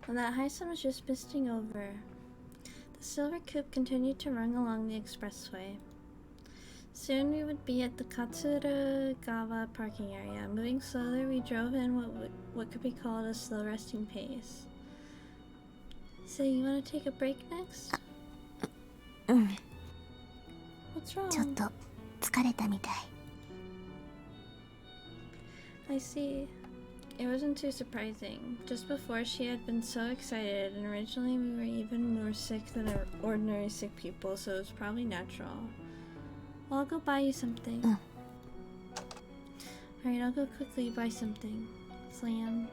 and that high sun was just misting over. The silver coupe continued to run along the expressway. Soon we would be at the Katsuragawa parking area. Moving slowly, we drove in what could be called a slow resting pace. So you want to take a break next? うん。 What's ちょっ wrong? と疲れたみたい。 I see. It wasn't too surprising. Just before, she had been so excited, and originally we were even more sick than ordinary sick people, so it was probably natural. Well, I'll go buy you something. Alright, I'll go quickly buy something. Slam.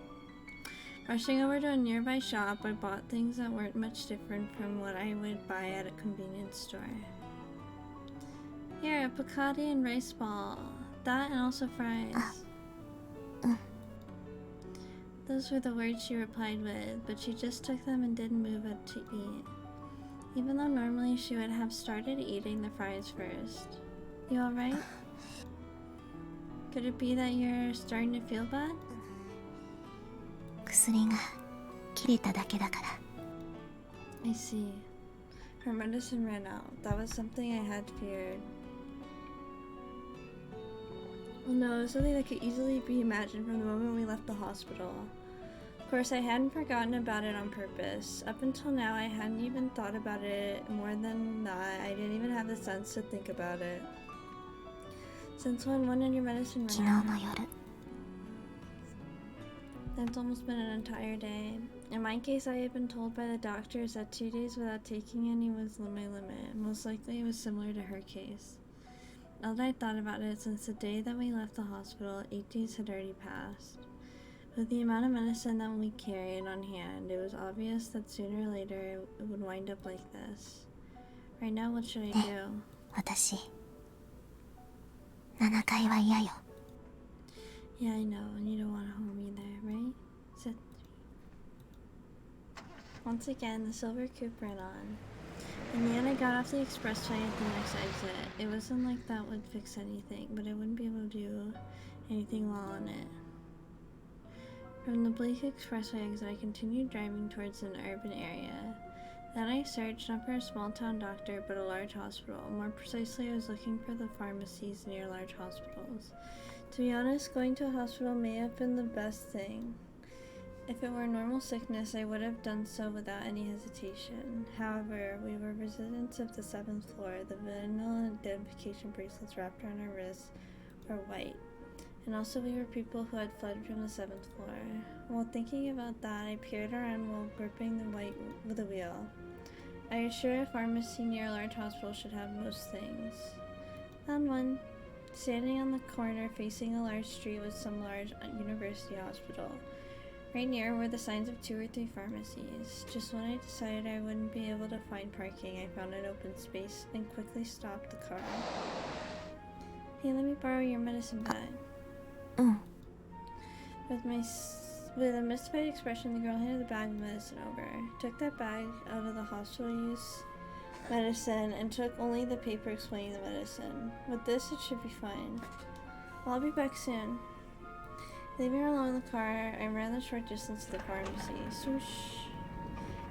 Rushing over to a nearby shop, I bought things that weren't much different from what I would buy at a convenience store. Here, a piccati and rice ball. That and also fries. Those were the words she replied with, but she just took them and didn't move up to eat. Even though normally she would have started eating the fries first. You alright? Could it be that you're starting to feel bad? 薬が切れただけだから。 I see. Her medicine ran out. That was something I had feared. Well, no, it was something that could easily be imagined from the moment we left the hospital. Of course, I hadn't forgotten about it on purpose. Up until now, I hadn't even thought about it. More than that, I didn't even have the sense to think about it. Since when did your medicine run 昨日 out? の夜。 That's almost been an entire day. In my case, I had been told by the doctors that 2 days without taking any was my limit. Most likely it was similar to her case. Now that I thought about it, since the day that we left the hospital, 8 days had already passed. With the amount of medicine that we carried on hand, it was obvious that sooner or later it would wind up like this. Right now, what should I do? 私7階は嫌よ。 Yeah, I know, and you don't want to hold me there, right? Set 3. Once again, the silver coupe ran on. In the end, I got off the expressway at the next exit. It wasn't like that would fix anything, but I wouldn't be able to do anything while on it. From the bleak expressway exit, I continued driving towards an urban area. Then I searched not for a small town doctor, but a large hospital. More precisely, I was looking for the pharmacies near large hospitals. To be honest, going to a hospital may have been the best thing. If it were normal sickness, I would have done so without any hesitation. However, we were residents of the 7th floor. The vinyl identification bracelets wrapped around our wrists were white. And also we were people who had fled from the 7th floor. While thinking about that, I peered around while gripping the wheel. I was sure a pharmacy near a large hospital should have most things. Found one. Standing on the corner facing a large street was some large university hospital. Right near were the signs of 2 or 3 pharmacies. Just when I decided I wouldn't be able to find parking, I found an open space and quickly stopped the car. Hey, let me borrow your medicine bag. うん。 With a mystified expression, the girl handed the bag of medicine over. Took that bag out of the hospital use medicine and took only the paper explaining the medicine. With this, it should be fine. Well, I'll be back soon. Leaving her alone in the car, I ran the short distance to the pharmacy. Swoosh.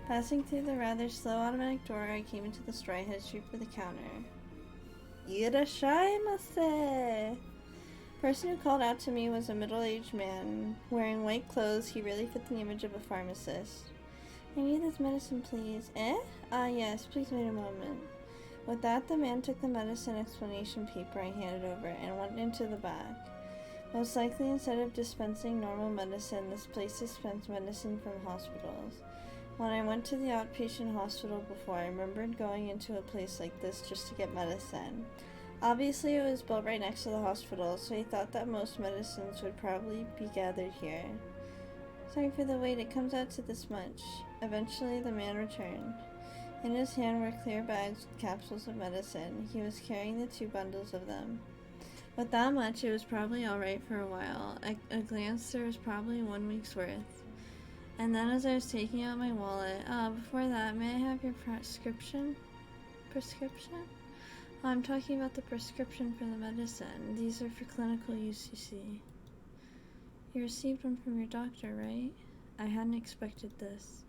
Passing through the rather slow automatic door, I came into the store. I headed straight for the counter. Irashaimase! The person who called out to me was a middle-aged man. Wearing white clothes, he really fit the image of a pharmacist. I need this medicine, please. Eh? Ah, yes, please wait a moment. With that, the man took the medicine explanation paper I handed over and went into the bag. Most likely, instead of dispensing normal medicine, this place dispensed medicine from hospitals. When I went to the outpatient hospital before, I remembered going into a place like this just to get medicine. Obviously, it was built right next to the hospital, so I thought that most medicines would probably be gathered here. Sorry for the wait, it comes out to this much. Eventually, the man returned. In his hand were clear bags with capsules of medicine. He was carrying the 2 bundles of them. With that much, it was probably alright for a while. At a glance, there was probably 1 week's worth. And then as I was taking out my wallet, before that, may I have your prescription? Prescription? I'm talking about the prescription for the medicine. These are for clinical use, you see. You received one from your doctor, right? I hadn't expected this.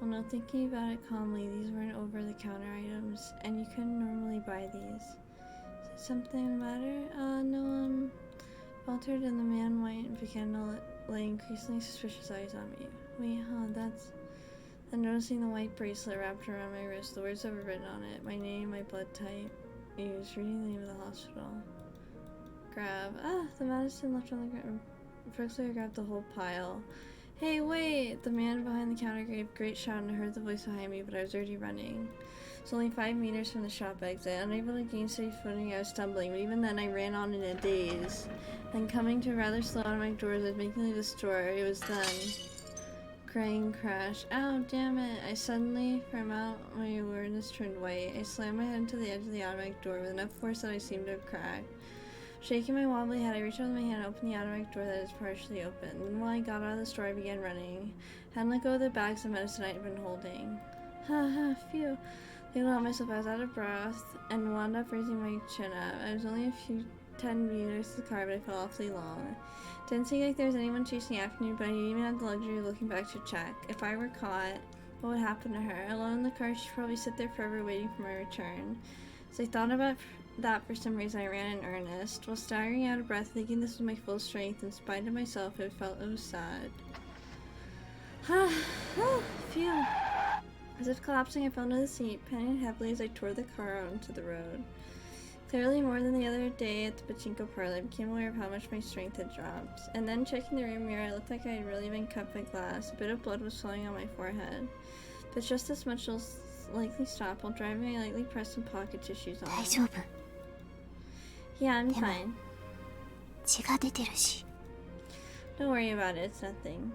Well, no, thinking about it calmly, these weren't over-the-counter items, and you couldn't normally buy these. Is something the matter? No, faltered, and the man white and began to lay increasingly suspicious eyes on me. Wait, that's... Then noticing the white bracelet wrapped around my wrist, the words that were written on it, my name, my blood type, used, reading the name of the hospital. Grab. The medicine left on the ground. First I grabbed the whole pile. Hey, wait! The man behind the counter gave a great shout and I heard the voice behind me, but I was already running. It was only 5 meters from the shop exit. Unable to gain steady footing, I was stumbling, but even then I ran on in a daze. Then coming to a rather slow automatic door as I was making to leave the store, it was done. Crying crash. Ow, damn it. I suddenly, from out my awareness, turned white. I slammed my head into the edge of the automatic door with enough force that I seemed to have cracked. Shaking my wobbly head, I reached out with my hand and opened the automatic door that is partially open. Then while I got out of the store, I began running. I hadn't let go of the bags of medicine I had been holding. Phew. I let myself, I was out of breath and wound up raising my chin up. I was only a few 10 meters to the car, but I felt awfully long. Didn't seem like there was anyone chasing after me, but I didn't even have the luxury of looking back to check. If I were caught, what would happen to her? Alone in the car, she'd probably sit there forever waiting for my return. As I thought about that, for some reason I ran in earnest. While staggering out of breath, thinking this was my full strength, in spite of myself, it was sad. Phew. As if collapsing, I fell into the seat, panting heavily as I tore the car out into the road. Clearly more than the other day at the pachinko parlor, I became aware of how much my strength had dropped. And then checking the rear mirror, I looked like I had really been cut by glass. A bit of blood was flowing on my forehead. But just as much will likely stop while driving. I lightly pressed some pocket tissues on me. Yeah, I'm fine. 血が出てるし。 Don't worry about it, it's nothing.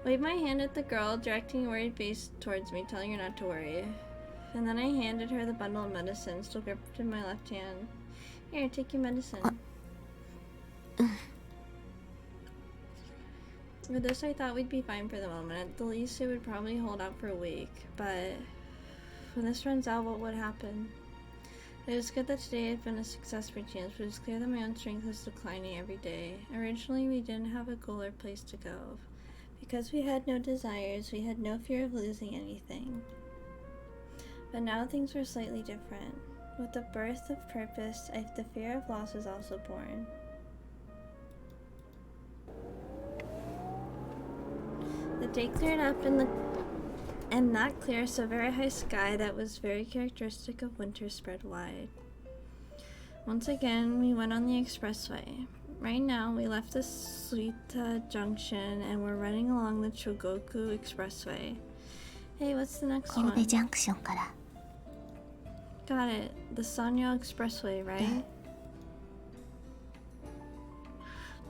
Waved my hand at the girl, directing a worried face towards me, telling her not to worry. And then I handed her the bundle of medicine, still gripped in my left hand. Here, take your medicine. With this, I thought we'd be fine for the moment. At the least, it would probably hold out for a week. But when this runs out, what would happen? It was good that today had been a success by chance, but it was clear that my own strength was declining every day. Originally, we didn't have a goal or place to go. Because we had no desires, we had no fear of losing anything. But now things were slightly different. With the birth of purpose, the fear of loss was also born. The day cleared up and that clear, so very high sky that was very characteristic of winter spread wide. Once again, we went on the expressway. Right now, we left the Suita Junction and we're running along the Chogoku Expressway. Hey, what's the next one? 神戸ジャンクションから。 Got it. The Sanyo Expressway, right?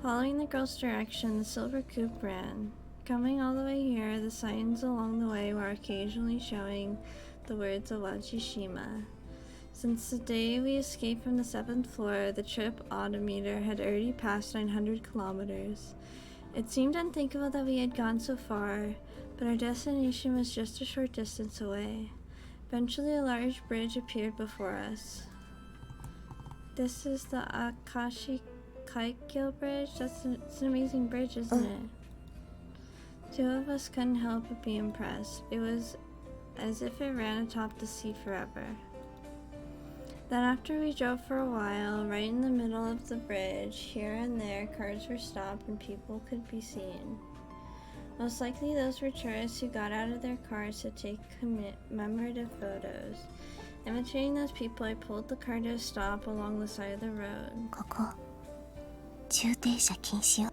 Following the girl's direction, the silver coupe ran. Coming all the way here, the signs along the way were occasionally showing the words Awajishima. Since the day we escaped from the 7th floor, the trip odometer had already passed 900 kilometers. It seemed unthinkable that we had gone so far, but our destination was just a short distance away. Eventually, a large bridge appeared before us. This is the Akashi Kaikyo Bridge? It's an amazing bridge, isn't it? Two of us couldn't help but be impressed. It was as if it ran atop the sea forever. Then after we drove for a while, right in the middle of the bridge, here and there, cars were stopped and people could be seen. Most likely those were tourists who got out of their cars to take commemorative photos. Imitating those people, I pulled the car to a stop along the side of the road. ここ駐停車禁止よ。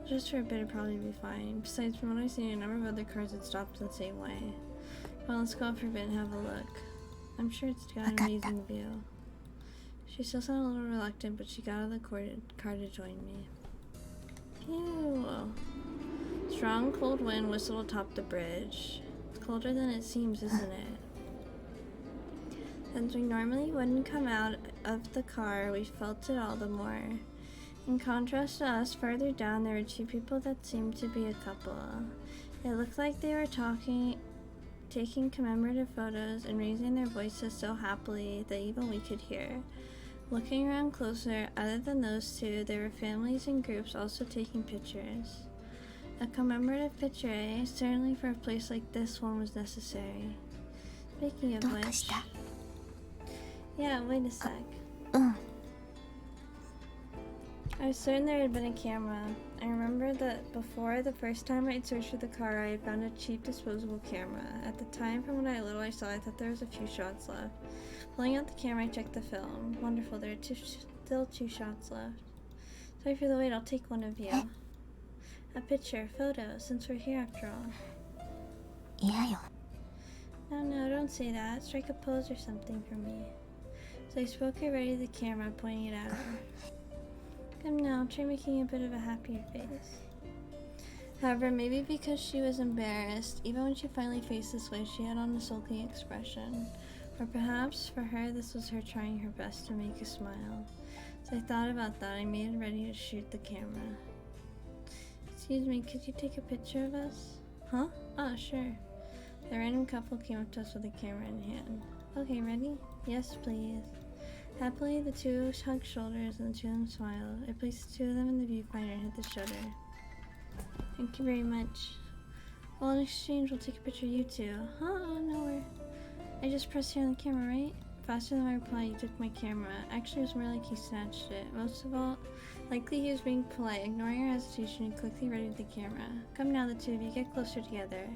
Just for a bit, it'd probably be fine. Besides, from what I've seen, a number of other cars had stopped in the same way. Well, let's go up for a bit and have a look. I'm sure it's got an amazing view. She still sounded a little reluctant, but she got out of the car to join me. Ew. Strong, cold wind whistled atop the bridge. It's colder than it seems, isn't it? Since we normally wouldn't come out of the car, we felt it all the more. In contrast to us, further down, there were two people that seemed to be a couple. It looked like they were taking commemorative photos and raising their voices so happily that even we could hear. Looking around closer, other than those two, there were families and groups also taking pictures. A commemorative picture, eh? Certainly for a place like this one was necessary. Speaking of どうか which... した？ Yeah, wait a sec. うん。 I was certain there had been a camera. I remember that before, the first time I'd searched for the car, I had found a cheap disposable camera. At the time, from what little I saw, I thought there was a few shots left. Pulling out the camera, I checked the film. Wonderful, there are still 2 shots left. Sorry for the wait, I'll take one of you. A picture, photo, since we're here after all. 嫌よ。 No, don't say that. Strike a pose or something for me. So I spoke her ready to the camera, pointing it at her. Come now, try making a bit of a happier face. However, maybe because she was embarrassed, even when she finally faced this way, she had on a sulking expression. Or perhaps, for her, this was her trying her best to make a smile. So I thought about that. I made it ready to shoot the camera. Excuse me, could you take a picture of us? Huh? Oh, sure. The random couple came up to us with a camera in hand. Okay, ready? Yes, please. Happily, the 2 hugged shoulders and the 2 of them smiled. I placed the 2 of them in the viewfinder and hit the shutter. Thank you very much. Well, in exchange, we'll take a picture of you 2. Huh? Oh, nowhere. I just pressed here on the camera, right? Faster than my reply, you took my camera. Actually, it was more like he snatched it. Most of all, likely he was being polite. Ignoring her hesitation, he quickly readied the camera. Come now, the 2 of you, get closer together.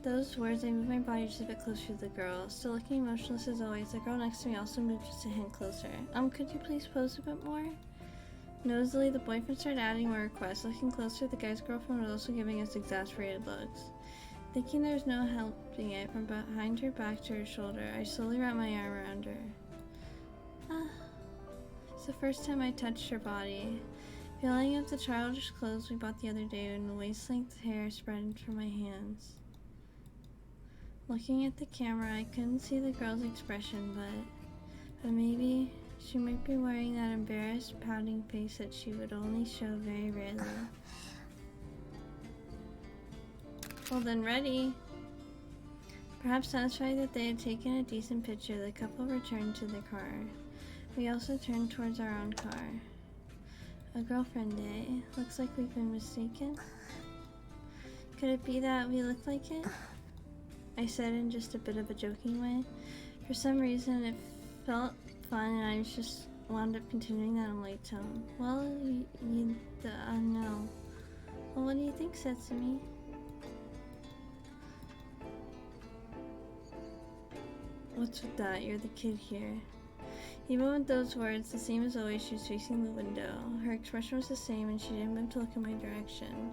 Those words, I moved my body just a bit closer to the girl. Still looking emotionless as always, the girl next to me also moved just a hint closer. Could you please pose a bit more? Nosily, the boyfriend started adding more requests. Looking closer, the guy's girlfriend was also giving us exasperated looks. Thinking there was no helping it, from behind her back to her shoulder, I slowly wrapped my arm around her. It's the first time I touched her body. Feeling of the childish clothes we bought the other day and the waist-length hair spread from my hands. Looking at the camera, I couldn't see the girl's expression, but maybe she might be wearing that embarrassed, pouting face that she would only show very rarely. Well then, ready. Perhaps satisfied that they had taken a decent picture, the couple returned to their car. We also turned towards our own car. A girlfriend, eh? Looks like we've been mistaken. Could it be that we look like it? I said in just a bit of a joking way. For some reason, it felt fun, and I just wound up continuing that in light tone. Well, no. Well, what do you think, Setsumi? What's with that? You're the kid here. Even with those words, the same as always, she was facing the window. Her expression was the same, and she didn't move to look in my direction.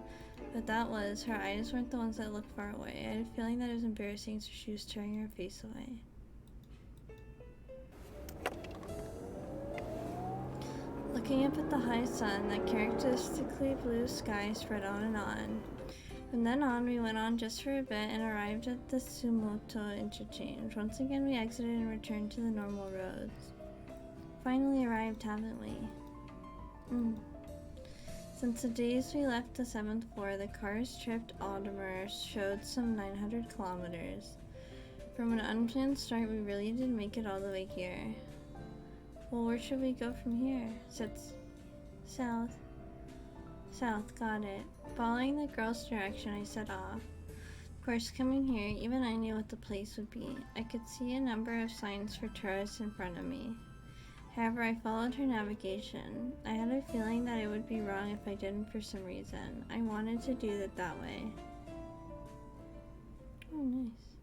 But that was, her eyes weren't the ones that looked far away. I had a feeling that it was embarrassing, so she was turning her face away. Looking up at the high sun, that characteristically blue sky spread on and on. From then on, we went on just for a bit and arrived at the Sumoto interchange. Once again, we exited and returned to the normal roads. Finally arrived, haven't we? Since the days we left the 7th floor, the car's tripped odometer showed some 900 kilometers. From an unplanned start, we really did make it all the way here. Well, where should we go from here? South. South, got it. Following the girl's direction, I set off. Of course, coming here, even I knew what the place would be. I could see a number of signs for tourists in front of me. However, I followed her navigation. I had a feeling that it would be wrong if I didn't for some reason. I wanted to do it that way. Oh, nice.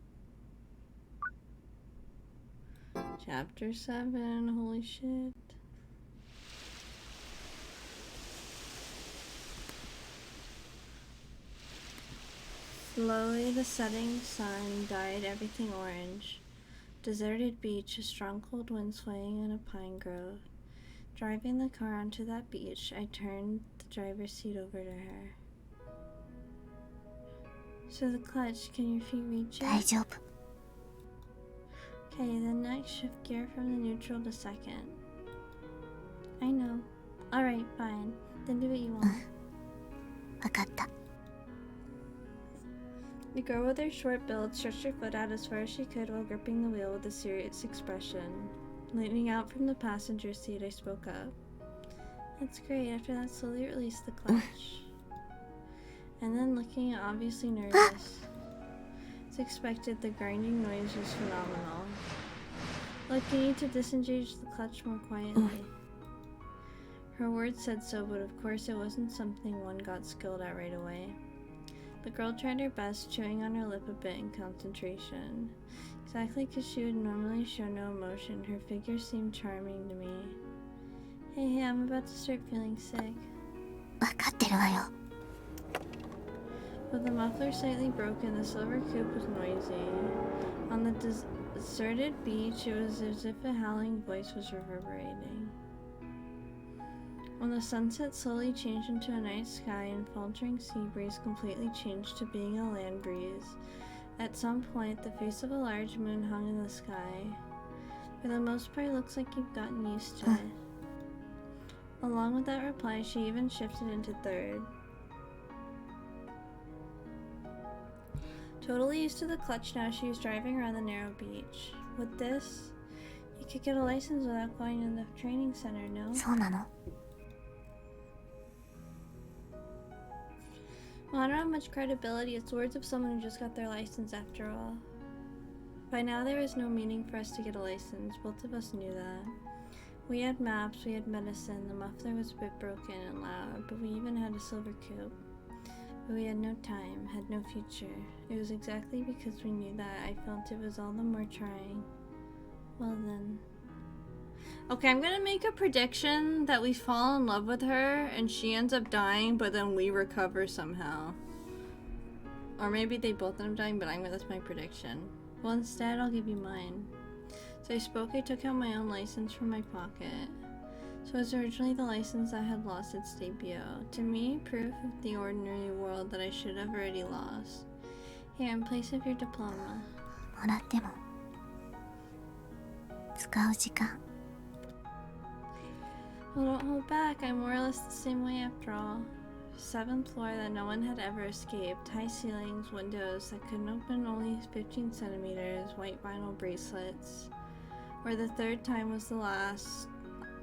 Chapter 7, holy shit. Slowly, the setting sun dyed everything orange. Deserted beach, a strong cold wind swaying in a pine grove. Driving the car onto that beach, I turned the driver's seat over to her. So the clutch, can your feet reach it? 大丈夫。 Okay, then next shift gear from the neutral to second. I know. Alright, fine. Then do what you want. わかった。 The girl with her short build stretched her foot out as far as she could while gripping the wheel with a serious expression. Leaning out from the passenger seat, I spoke up. That's great. After that, slowly released the clutch. and then looking obviously nervous. As expected, the grinding noise was phenomenal. Look, you need to disengage the clutch more quietly. Her words said so, but of course it wasn't something one got skilled at right away. The girl tried her best, chewing on her lip a bit in concentration. Exactly because she would normally show no emotion, her figure seemed charming to me. Hey, I'm about to start feeling sick. わかってるわよ。 With the muffler slightly broken, the silver coupe was noisy. On the deserted beach, it was as if a howling voice was reverberating. When the sunset slowly changed into a night sky and faltering sea breeze completely changed to being a land breeze, at some point the face of a large moon hung in the sky. For the most part, it looks like you've gotten used to it. Along with that reply, she even shifted into third. Totally used to the clutch now, she was driving around the narrow beach. With this, you could get a license without going to the training center, no? そうなの。 Well, I don't have much credibility. It's words of someone who just got their license after all. By now, there was no meaning for us to get a license. Both of us knew that. We had maps, we had medicine, the muffler was a bit broken and loud, but we even had a silver coupe. But we had no time, had no future. It was exactly because we knew that I felt it was all the more trying. Well then. Okay, I'm gonna make a prediction that we fall in love with her and she ends up dying, but then we recover somehow. Or maybe they both end up dying, but that's my prediction. Well, instead, I'll give you mine. So I took out my own license from my pocket. So it was originally the license I had lost its debut. To me, proof of the ordinary world that I should have already lost. Here, in place of your diploma. もらっても使う時間。 Well, don't hold back. I'm more or less the same way after all. 7th floor that no one had ever escaped. High ceilings, windows that couldn't open only 15 centimeters, white vinyl bracelets. Where the third time was the last.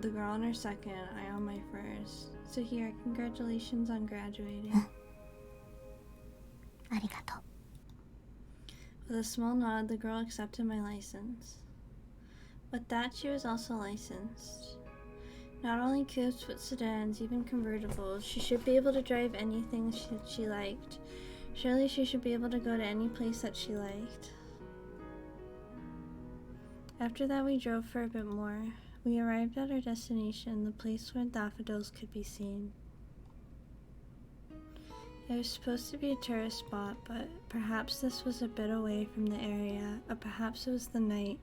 The girl on her second, I on my first. So here, congratulations on graduating. ありがとう。 With a small nod, the girl accepted my license. With that, she was also licensed. Not only coupes, but sedans, even convertibles. She should be able to drive anything that she liked. Surely she should be able to go to any place that she liked. After that, we drove for a bit more. We arrived at our destination, the place where daffodils could be seen. It was supposed to be a tourist spot, but perhaps this was a bit away from the area, or perhaps it was the night.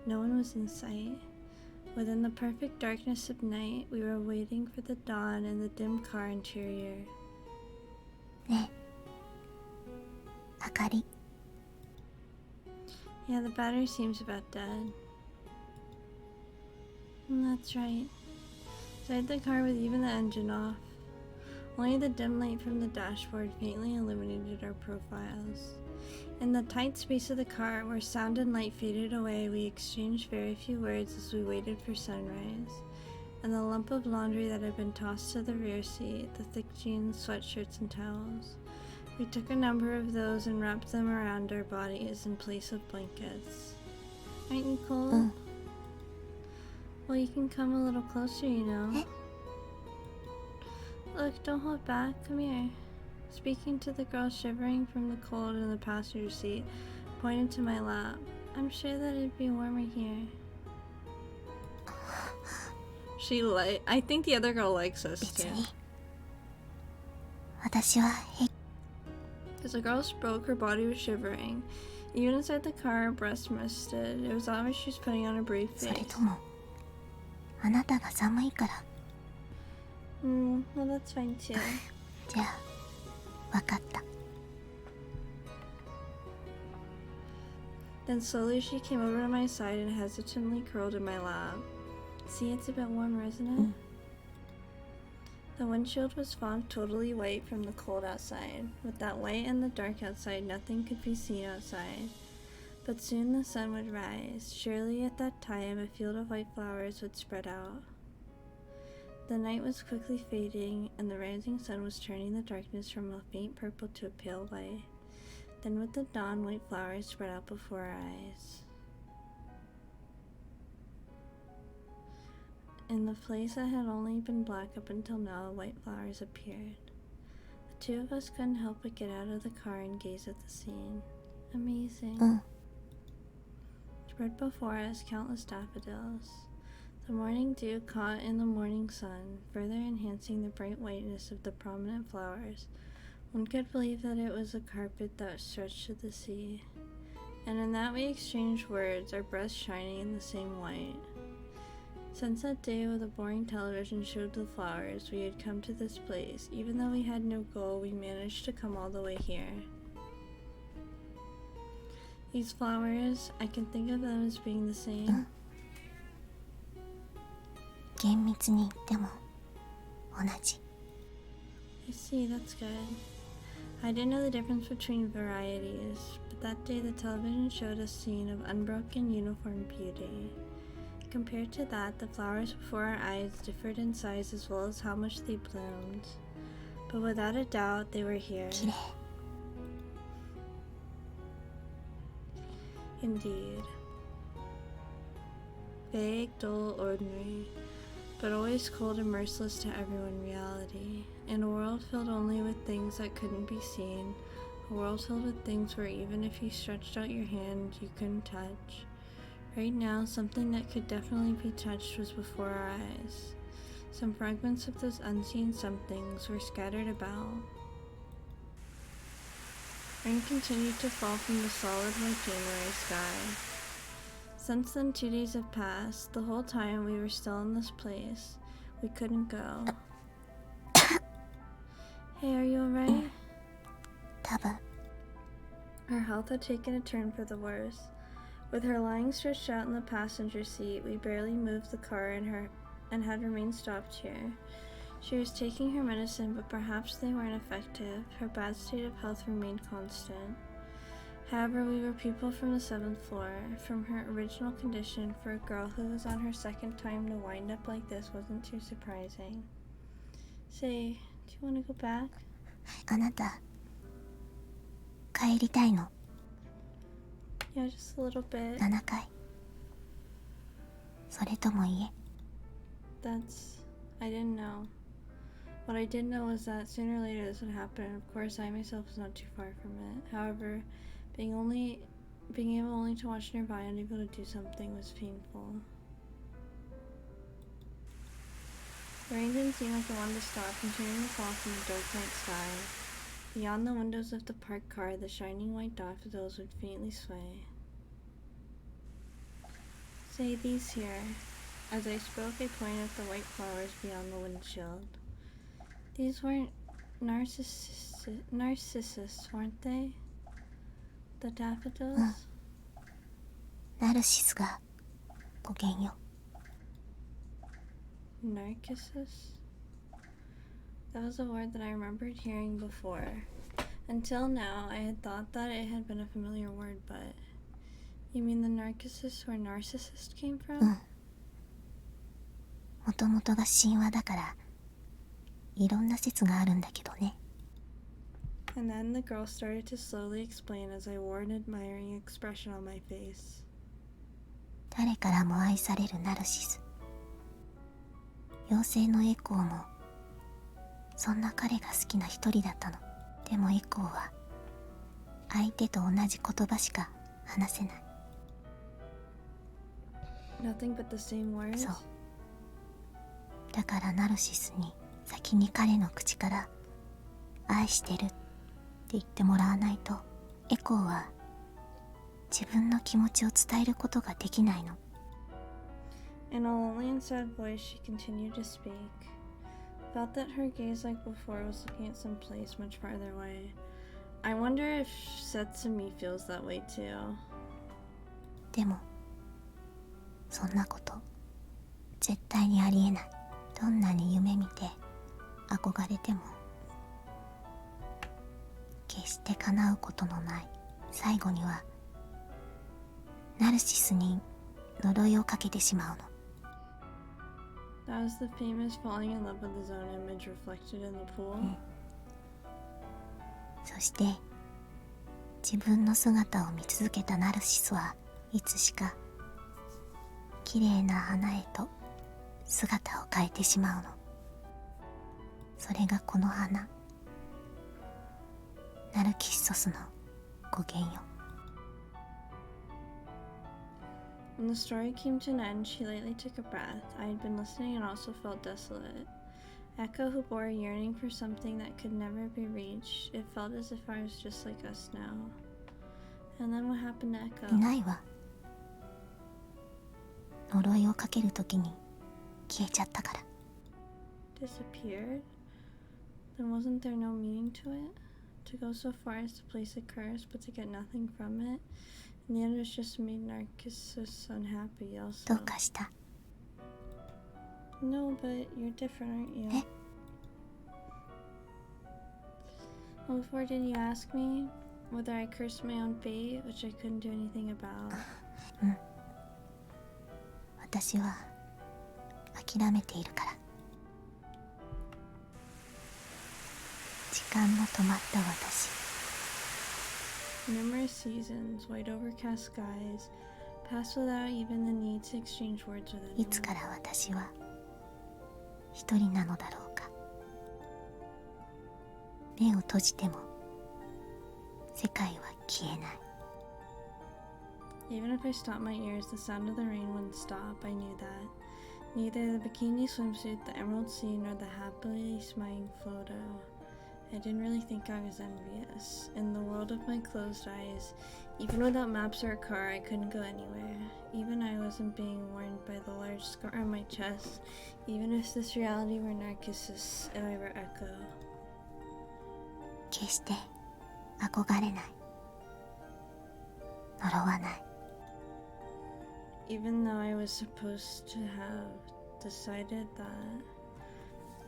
No one was in sight. Within the perfect darkness of night, we were waiting for the dawn in the dim car interior. ねえ。明かり。 Yeah, the battery seems about dead. That's right. Inside the car with even the engine off. Only the dim light from the dashboard faintly illuminated our profiles. In the tight space of the car, where sound and light faded away, we exchanged very few words as we waited for sunrise. And the lump of laundry that had been tossed to the rear seat, the thick jeans, sweatshirts, and towels. We took a number of those and wrapped them around our bodies in place of blankets. Aren't you cold? Well, you can come a little closer, you know. Look, don't hold back. Come here. Speaking to the girl shivering from the cold in the passenger seat, pointed to my lap. I'm sure that it'd be warmer here. I think the other girl likes us 別 too. に。私は平気。 As the girl spoke, her body was shivering. Even inside the car, her breast misted. It was obvious she was putting on a brave それ face. ともあなたが寒いから。 Well, that's fine too. じゃあわかった。 Then slowly she came over to my side and hesitantly curled in my lap. See, it's a bit warmer, isn't it? The windshield was fogged totally white from the cold outside. With that white and the dark outside, nothing could be seen outside. But soon the sun would rise. Surely at that time a field of white flowers would spread out. The night was quickly fading, and the rising sun was turning the darkness from a faint purple to a pale white. Then with the dawn, white flowers spread out before our eyes. In the place that had only been black up until now, white flowers appeared. The two of us couldn't help but get out of the car and gaze at the scene. Amazing. Spread before us countless daffodils. The morning dew caught in the morning sun, further enhancing the bright whiteness of the prominent flowers. One could believe that it was a carpet that stretched to the sea. And in that we exchanged words, our breaths shining in the same white. Since that day when the boring television showed the flowers, we had come to this place. Even though we had no goal, we managed to come all the way here. These flowers, I can think of them as being the same. 厳密に言っても同じ。 I see, that's good. I didn't know the difference between varieties, but that day the television showed a scene of unbroken, uniform beauty. Compared to that, the flowers before our eyes differed in size as well as how much they bloomed. But without a doubt, they were here. 綺麗。 Indeed. Vague, dull, ordinary, but always cold and merciless to everyone reality. In a world filled only with things that couldn't be seen, a world filled with things where even if you stretched out your hand, you couldn't touch. Right now, something that could definitely be touched was before our eyes. Some fragments of those unseen somethings were scattered about. Rain continued to fall from the solid white January sky. Since then, 2 days have passed. The whole time we were still in this place. We couldn't go. Hey, are you alright? 多分 Her health had taken a turn for the worse. With her lying stretched out in the passenger seat, we barely moved the car and had remained stopped here. She was taking her medicine, but perhaps they weren't effective. Her bad state of health remained constant. However, we were people from the 7th floor. From her original condition, for a girl who was on her second time to wind up like this wasn't too surprising. Say, do you want to go back? あなた帰りたいの Yeah, just a little bit. 7回それとも家 I didn't know. What I did know was that sooner or later this would happen, and of course I myself was not too far from it. However, being able only to watch nearby and able to do something was painful. The rain didn't seem like it wanted to stop, continuing to fall from the dark night sky. Beyond the windows of the parked car, the shining white daffodils would faintly sway. Say these here. As I spoke, I pointed at the white flowers beyond the windshield. These weren't Narcissus, weren't they? The daffodils? ナルシスがごきげんよ Narcissus? That was a word that I remembered hearing before. Until now, I had thought that it had been a familiar word, but... You mean the Narcissus where Narcissus came from? もともとが神話だからいろんな説があるんだけどね And then the girl started to slowly explain as I wore an admiring expression on my face. 誰からも愛されるナルシス妖精のエコーもそんな彼が好きな一人だったのでもエコーは相手と同じ言葉しか話せない Nothing but the same words? そうだからナルシスに先に彼の口から愛してるって言ってもらわないとエコーは自分の気持ちを伝えることができないの In a lonely and sad voice, she continued to speak. Felt that her gaze, like before, was looking at some place much farther away. I wonder if Setsumi feels that way too. でもそんなこと絶対にありえないどんなに夢見て憧れても決して叶うことのない最後にはナルシスに呪いをかけてしまうの That was the famous falling in love with his own image reflected in the pool. そして自分の姿を見続けたナルシスはいつしか綺麗な花へと姿を変えてしまうの。それがこの花、ナルキッソスの語源よ。When the story came to an end, she lightly took a breath. I had been listening and also felt desolate. Echo, who bore a yearning for something that could never be reached, it felt as if I was just like us now. And then what happened to い Echo? ないわ。呪いをかけるときに消えちゃったから。Disappeared? Then wasn't there no meaning to it? To go so far as to place a curse, but to get nothing from it? In the end, it was just made Narcissus unhappy also. どうかした？ No, but you're different, aren't you? え？ Well, before didn't you ask me whether I cursed my own fate, which I couldn't do anything about? うん。私は諦めているから。時間の止まった私。Numerous seasons, white overcast skies, passed without even the need to exchange words with いつ anyone. から私は一人なのだろうか。目を閉じても世界は消えない。 Even if I stopped my ears, the sound of the rain wouldn't stop. I knew that. Neither the bikini swimsuit, the emerald sea, nor the happily smiling photo. I didn't really think I was envious. In the world of my closed eyes, even without maps or a car, I couldn't go anywhere. Even I wasn't being warned by the large scar on my chest. Even if this reality were Narcissus, if I were Echo. 決して憧れない。呪わない。 Even though I was supposed to have decided that,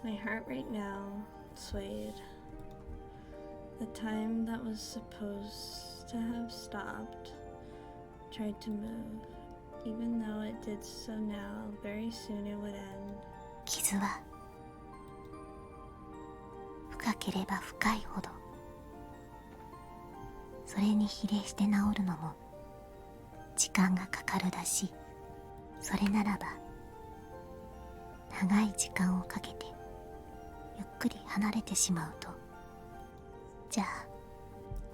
my heart right now swayed. The time that was supposed to have stopped tried to move. Even though it did so now, very soon it would end. 傷は深ければ深いほどそれに比例して治るのも時間がかかるだし、それならば長い時間をかけてゆっくり離れてしまうと、じゃあ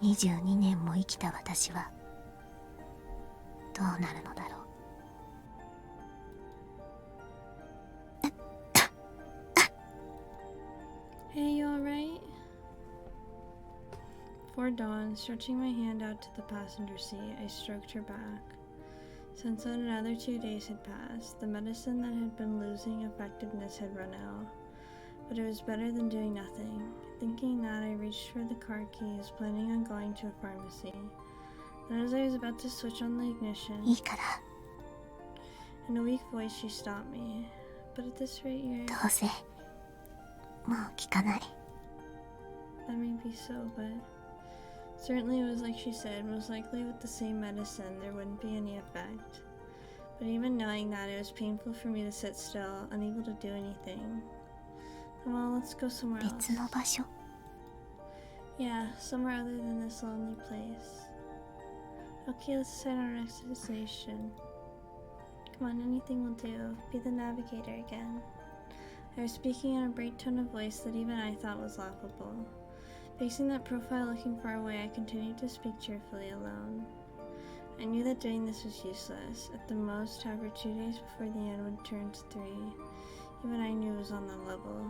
22年も生きた私はどうなるのだろう。 Hey, you alright? Before dawn, stretching my hand out to the passenger seat, I stroked her back. Since then, another 2 days had passed. The medicine that had been losing effectiveness had run out, but it was better than doing nothing. Thinking that, I reached for the car keys, planning on going to a pharmacy. Then as I was about to switch on the ignition, いいから、 in a weak voice she stopped me. But at this rate, you're... どうせもう聞かない。 That may be so, but certainly it was like she said, most likely with the same medicine there wouldn't be any effect. But even knowing that, it was painful for me to sit still, unable to do anything. Well, let's go somewhere else. 別の場所。 Yeah, somewhere other than this lonely place. Okay, let's decide on our next destination. Come on, anything will do. Be the navigator again. I was speaking in a bright tone of voice that even I thought was laughable. Facing that profile looking far away, I continued to speak cheerfully alone. I knew that doing this was useless. At the most, however, 2 days before the end would turn to 3. Even I knew it was on the level.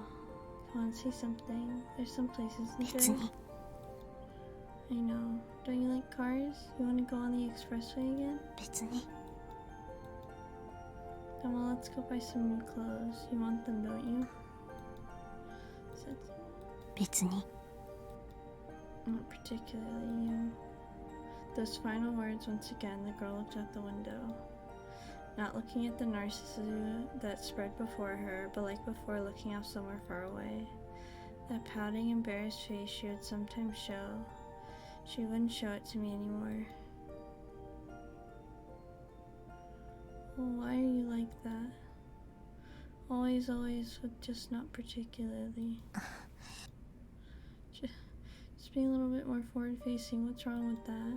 Come on, say something. There's some places, isn't 別 there? に I know. Don't you like cars? You want to go on the expressway again? 別に Then well, let's go buy some new clothes. You want them, don't you? Said 別に not particularly you. Those final words, once again, the girl looked out the window. Not looking at the Narcissu that spread before her, but like before, looking off somewhere far away. That pouting, embarrassed face she would sometimes show. She wouldn't show it to me anymore. Well, why are you like that? Always, always, but just not particularly. Just being a little bit more forward-facing. What's wrong with that?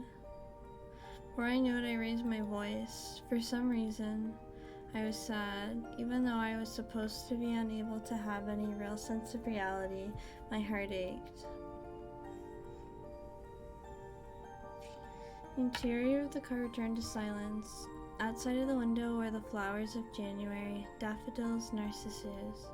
Before I knew it, I raised my voice. For some reason, I was sad. Even though I was supposed to be unable to have any real sense of reality, my heart ached. The interior of the car returned to silence. Outside of the window were the flowers of January, daffodils, narcissus.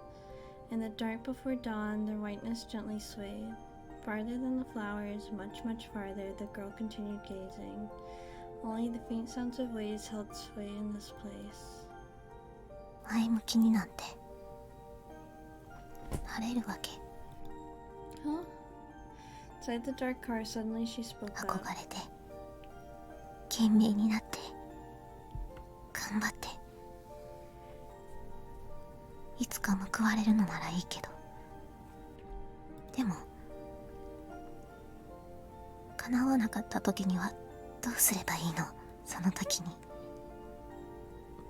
In the dark before dawn, their whiteness gently swayed. Farther than the flowers, much, much farther, the girl continued gazing. Only the faint sounds of waves held sway in this place. 前向きになんてなれるわけ。 Huh? Inside the dark car, suddenly she spoke up. 憧れて懸命になって頑張っていつか報われるのならいいけど、でも叶わなかった時にはどうすればいいの。その時に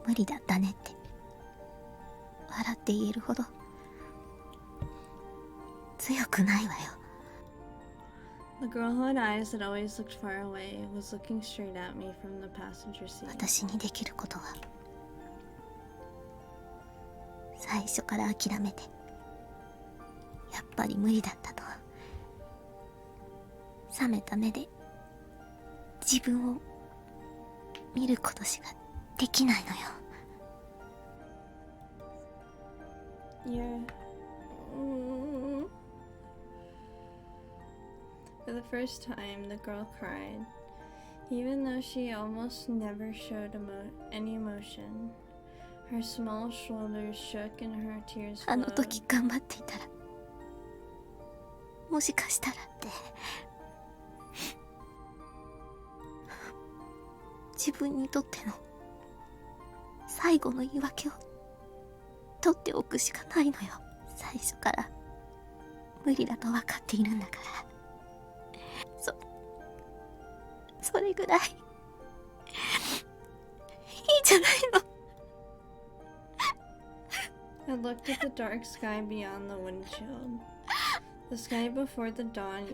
無理だったねって笑って言えるほど強くないわよ。 The girl who had eyes that always looked far away was looking straight at me from the passenger seat. 私にできることは最初から諦めてやっぱり無理だったと冷めた目で自分を見ることしかできないのよ。 For the first time, the girl cried, even though she almost never showed any emotion. Her small shoulders shook and her tears あの flowed. 時頑張っていたらもしかしたらって自分にとっての最後の言い訳を取っておくしかないのよ。最初から無理だと分かっているんだから、それぐらいいいじゃないの。 I looked at the dark sky beyond the windshield. The sky before the dawn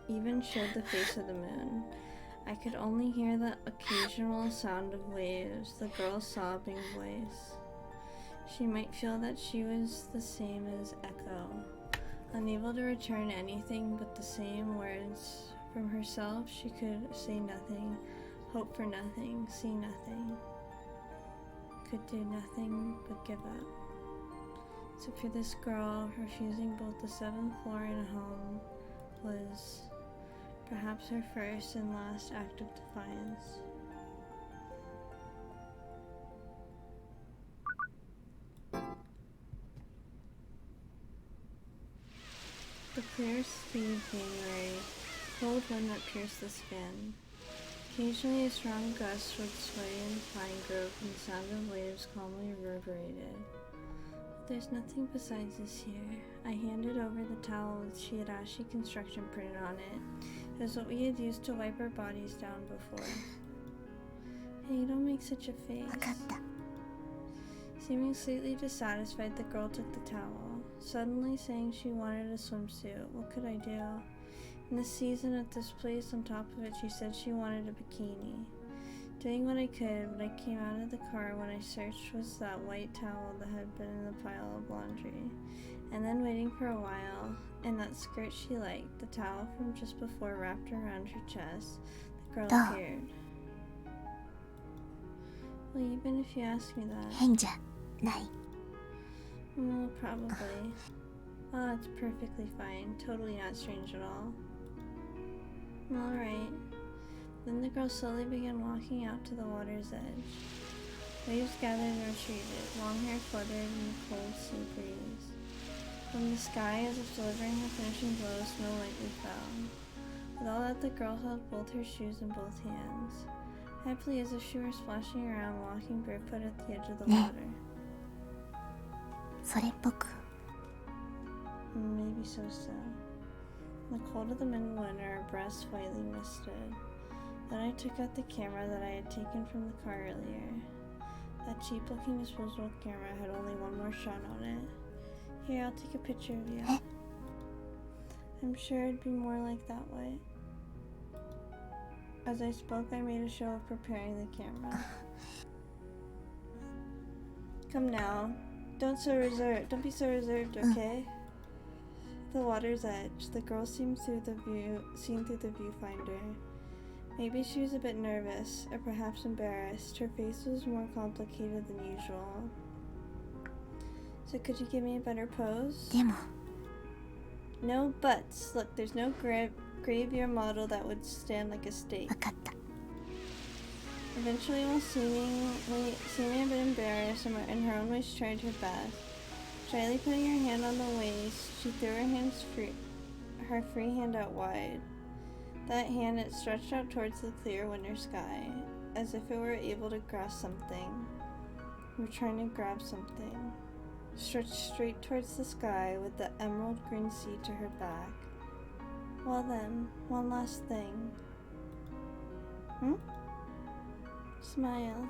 even showed the face of the moon. I could only hear the occasional sound of waves, the girl's sobbing voice. She might feel that she was the same as Echo, unable to return anything but the same words. From herself, she could say nothing, hope for nothing, see nothing, could do nothing but give up. So for this girl, refusing both the 7th floor and a home was perhaps her first and last act of defiance. The clear, sweet January, cold wind that pierced the skin. Occasionally a strong gust would sway in the pine grove and the sound of waves calmly reverberated. But there's nothing besides this here. I handed over the towel with Shirashi construction printed on it. It was what we had used to wipe our bodies down before. Hey, don't make such a face. 分かった。 Seeming slightly dissatisfied, the girl took the towel, suddenly saying she wanted a swimsuit. What could I do? In the season at this place, on top of it, she said she wanted a bikini. Doing what I could, what I came out of the car when I searched was that white towel that had been in the pile of laundry. And then waiting for a while, and that skirt she liked, the towel from just before wrapped around her chest, the girl appeared. Well, even if you ask me that. 変じゃない。 Well, probably. Oh, it's perfectly fine. Totally not strange at all. Alright. Then the girl slowly began walking out to the water's edge. Waves gathered and retreated. Long hair fluttered in the cold sea breeze. From the sky, as if delivering her finishing blow, snow lightly fell. With all that, the girl held both her shoes in both hands, happily as if she were splashing around, walking barefoot at the edge of the water. それっぽく Maybe so. In the cold of the midwinter, our breaths slightly misted. Then I took out the camera that I had taken from the car earlier. That cheap-looking disposable camera had only one more shot on it. Here, I'll take a picture of you. I'm sure it'd be more like that way. As I spoke, I made a show of preparing the camera. Come now. Don't be so reserved, okay? The water's edge. The girl seen through the viewfinder. Maybe she was a bit nervous, or perhaps embarrassed. Her face was more complicated than usual. So could you give me a better pose? でも No buts. Look, there's no graveyard model that would stand like a stake. 分かった Eventually, while seeming a bit embarrassed, in her own way she tried her best. Shyly putting her hand on the waist, she threw her free hand out wide. That hand, it stretched out towards the clear winter sky, as if it were able to grasp something. We were trying to grab something. Stretched straight towards the sky with the emerald green sea to her back. Well then, one last thing. Smile.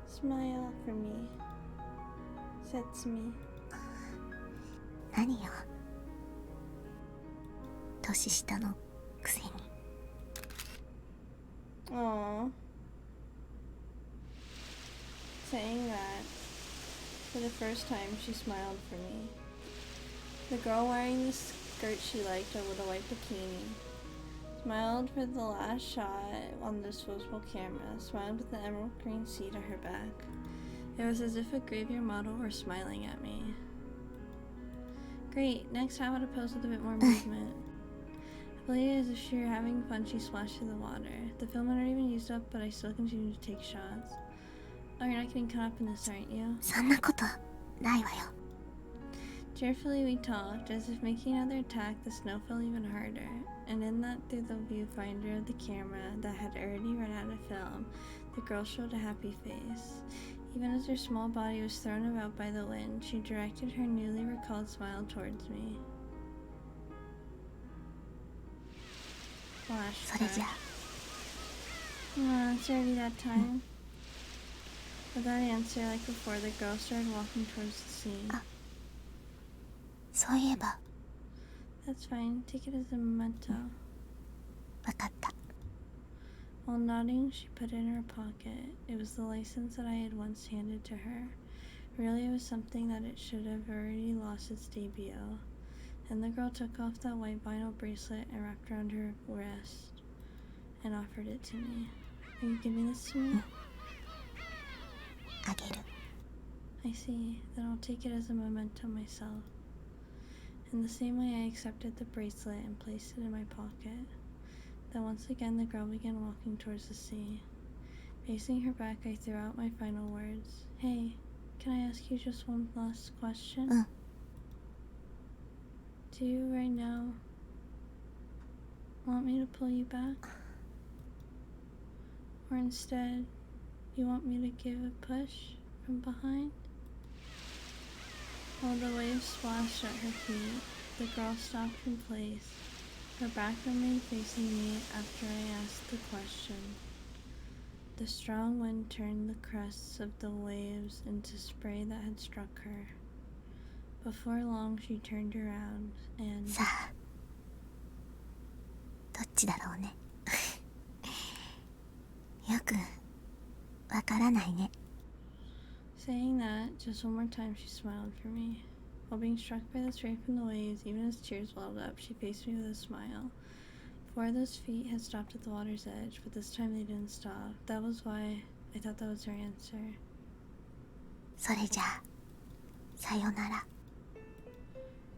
Smile for me. Sets me. 何よ年下のくせに Aww. Saying that, for the first time she smiled for me. The girl wearing the skirt she liked, a little white bikini, smiled for the last shot on the disposable camera, smiled with the emerald green sea to her back. It was as if a graveyard model were smiling at me. Great, next how about a pose with a bit more movement? Happily, as if she were having fun, she splashed through the water. The film had already been used up, but I still continued to take shots. Oh, you're not getting caught up in this, aren't you? そんなことないわよ Cheerfully we talked, as if making another attack, the snow fell even harder. And in that, through the viewfinder of the camera that had already run out of film, the girl showed a happy face. Even as her small body was thrown about by the wind, she directed her newly recalled smile towards me. それじゃ It's already that time. Without answer, like before, the girl started walking towards the sea. そういえば That's fine. Take it as a memento. 分かった While nodding, she put it in her pocket. It was the license that I had once handed to her. Really, it was something that it should have already lost its debut. And the girl took off that white vinyl bracelet and wrapped around her wrist and offered it to me. Are you giving this to me? あげる I see. Then I'll take it as a memento myself. In the same way, I accepted the bracelet and placed it in my pocket. Then once again, the girl began walking towards the sea. Facing her back, I threw out my final words. Hey, can I ask you just one last question? Do you right now want me to pull you back? Or instead, you want me to give a push from behind? While the waves splashed at her feet, the girl stopped in place. Her back remained facing me after I asked the question. The strong wind turned the crests of the waves into spray that had struck her. Before long, she turned around and... さあどっちだろうねよくわからないね Saying that, just one more time she smiled for me. While being struck by the spray from the waves, even as tears welled up, she faced me with a smile. 4 of those feet had stopped at the water's edge, but this time they didn't stop. That was why I thought that was her answer. それじゃあさよなら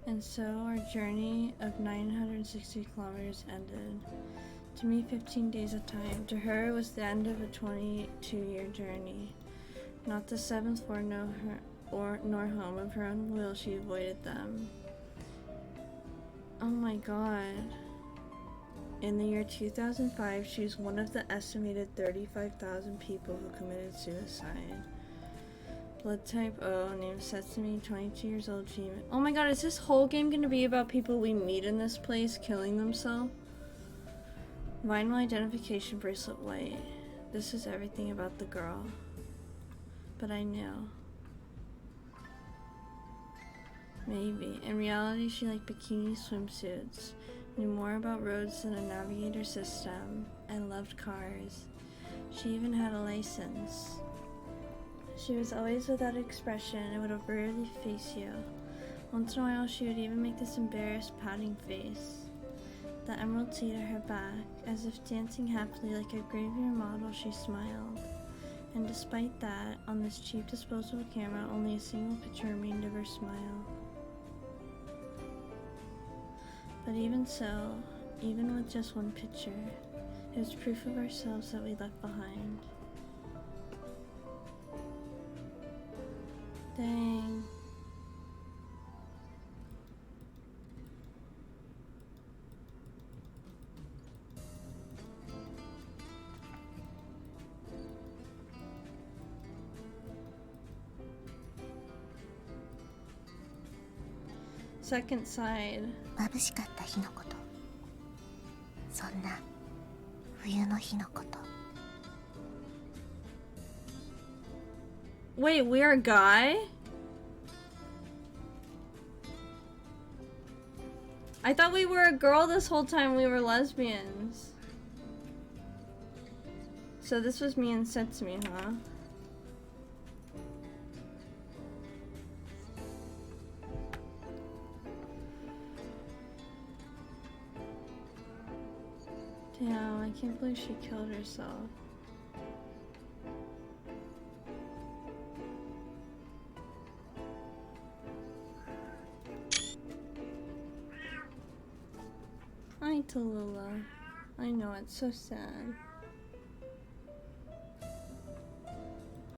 And so our journey of 960 kilometers ended. To me, 15 days of time. To her, it was the end of a 22-year journey. Not the seventh floor, nor home of her own will, she avoided them. Oh my god. In the year 2005, she was one of the estimated 35,000 people who committed suicide. Blood type O, named Sesame, 22 years old, achievement. Oh my god, is this whole game gonna be about people we meet in this place killing themselves? Vinyl identification bracelet white. this is everything about the girl. But I knew. Maybe. In reality, she liked bikini swimsuits, knew more about roads than a navigator system, and loved cars. She even had a license. She was always without expression and would rarely face you. Once in a while, she would even make this embarrassed, pouting face. The emerald tea to her back, as if dancing happily like a graveyard model, she smiled. And despite that, on this cheap disposable camera, only a single picture remained of her smile. But even so, even with just one picture, it was proof of ourselves that we left behind. Dang. Second side. 眩しかった日のこと、そんな冬の日のこと。 Wait, we're a guy? I thought we were a girl this whole time. We were lesbians. So this was me and Setsumi, huh? Damn, I can't believe she killed herself. Hi, Tallulah. I know, it's so sad.